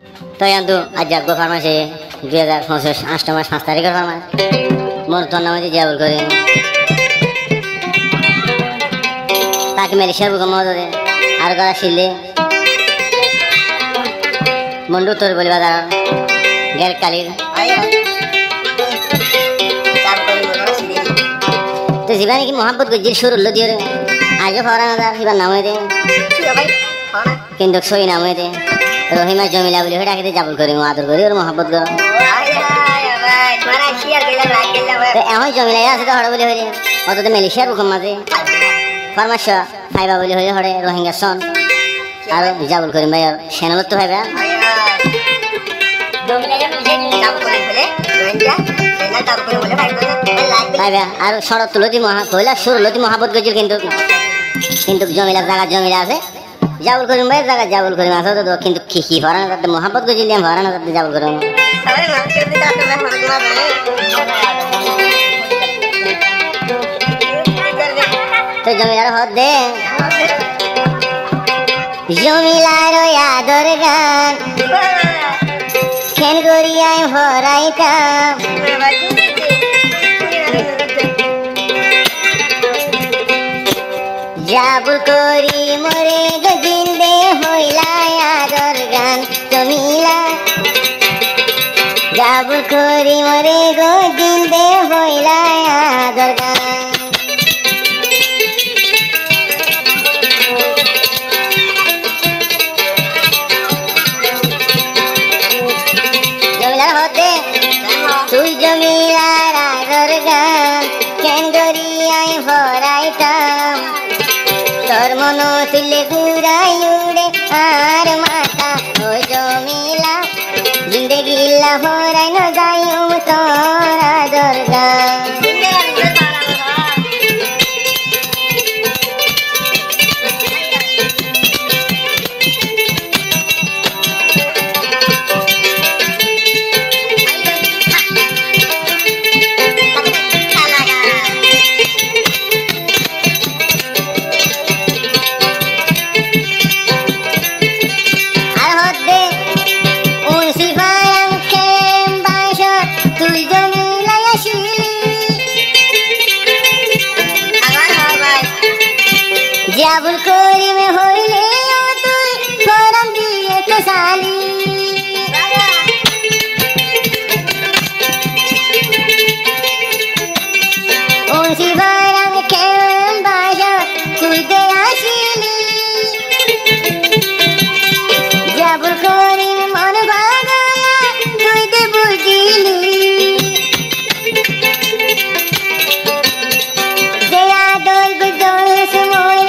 তো কিন্তু আজ যাবো ফার্মাসি 2025 8 মাস 5 তারিখের ফার্মাস মোর তোর নামে যাবল করে তাকে মেলিশিয়ার বুক মদে আর গলা শিলে মন্ডু তোর বলি বাজার গের কালির তো জীবনে কি মোহাম্মত গজির সুর উল্লো দিয়ে আগে ফরানা দা এবার নাম হয়ে দে কিন্তু সই নাম হয়ে দে রহিমা জমিলা বলে হেটা খেতে যাবল করি আদর করি ওর মোহাম্মত করো এখন জমিলা আছে তো হড় বলে হয়ে অত তো মেলিশিয়ার বুক মাঝে ফার্মাস ফাইবা বলে হয়ে হড়ে রোহিঙ্গা সন আর যাবল করি ভাই আর সেনালত তো ভাইবা ভাইবা আর সড়ক তুলতি কইলা সুর লতি মোহাম্মত গজির কিন্তু জমিলা জায়গা জমিলা আছে যাবল করিম ভাই জায়গা যাবল করিম আছে তো কিন্তু কি ভরানো যাতে মোহাম্মত গজিলে ভরানো যাতে যাবল করিম তো জমিলার হদ দে জমিলার আদর গান খেন করিয়ায় ভরাইতাম যাবল করি মরে গজিন্দে হইলা আদর গান জমিলা যাবল করি মরে গজিন্দে হইলা আদর গান জমিলার হতে তুই জমিলার আদর গান কেন করিয়ায় ভরাইতাম তোর মন তুলে ঘুরাই উড়ে আর মাথা ও জমিলা জিন্দেগিলা ভরাই ন যাই তোর আদর গান যাবল করি মে হইলে তুই ফরম দিয়ে তো সালি ও শিবারাম কেম বাজা তুই দে আসিলি যাবল করি মন বাগলা তুই দে বুঝিলি দে আদর গুদল সময়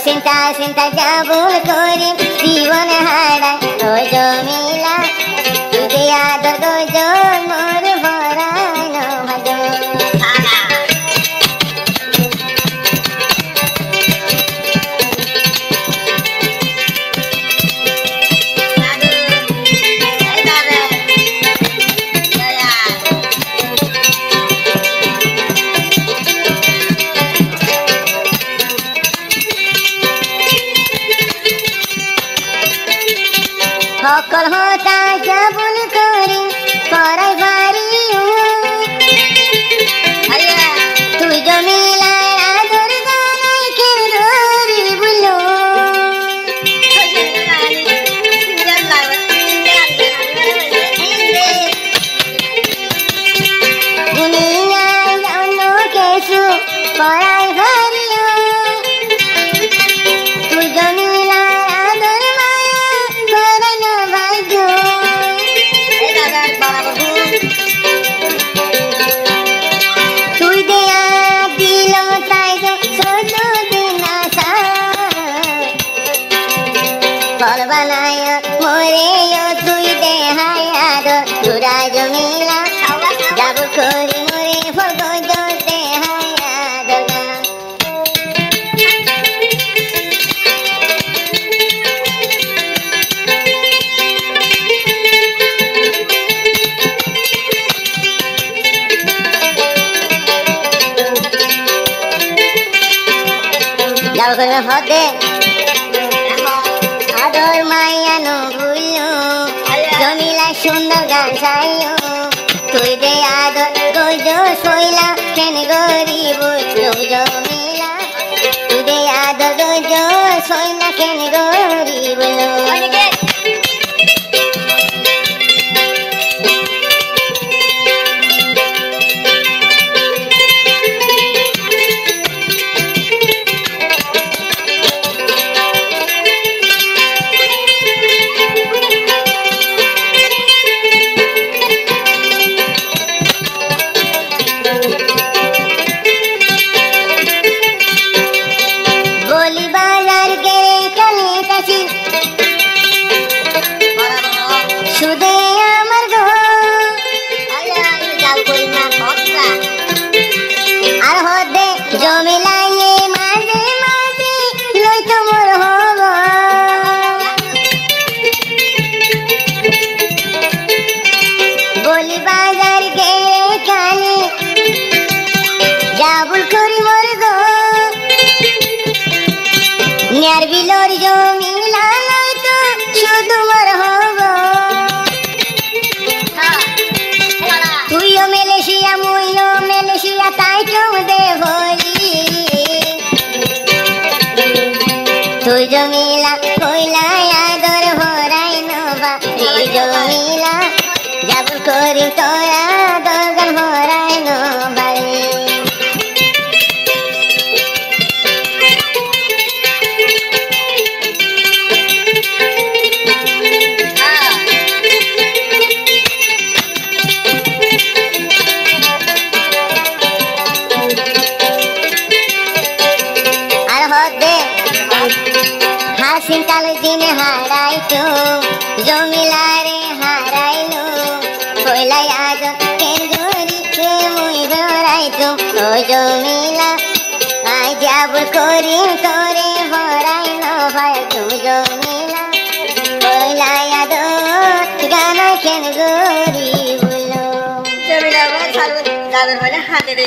চিন্তা চিন্তা যাবল করি জীবন হারায় ও জমিলা তুই আদর গজন মোর ভরায় ভাগ সকল হতা যাবল করি পরাই বাড়ি তুই জমিলার আদর গানাই কেন ধরি বুলো দুনিয়ায় অন্য কিছু পরাই বাড়ি তুই জমিলার আদর মায়া করাই না ভাগ্য যাবল করিম হদে আদর মায়ানো ভুলো জমিলা সুন্দর গান চাইও তুই দে আদর গজো শৈলা কেন গরিব জমিলা তুই দে আদর গজো শৈলা কেন গরিব বিলোর জমিলা নয়তো শুধু মর হব তুইও মেলেশিয়া মুইও মেলেশিয়া তাই চমদে ভরি তুই জমিলা কইলা আদর ভরাই নবা জমিলা যাবল করি তোরা দরগান ভরাই নবারি হাসিনকাল দিনে হারাইতো জমিলারে হারাইলো কইলাই আজ কেন গরিতে মুই ধরাইতো ও জমিলা আই যাবল করি তোরে ভরাই ন ভাই তুমি জমিলা কইলাই আজ গান কেন গরি বলো জমিলা যাবে বলে হাতে দে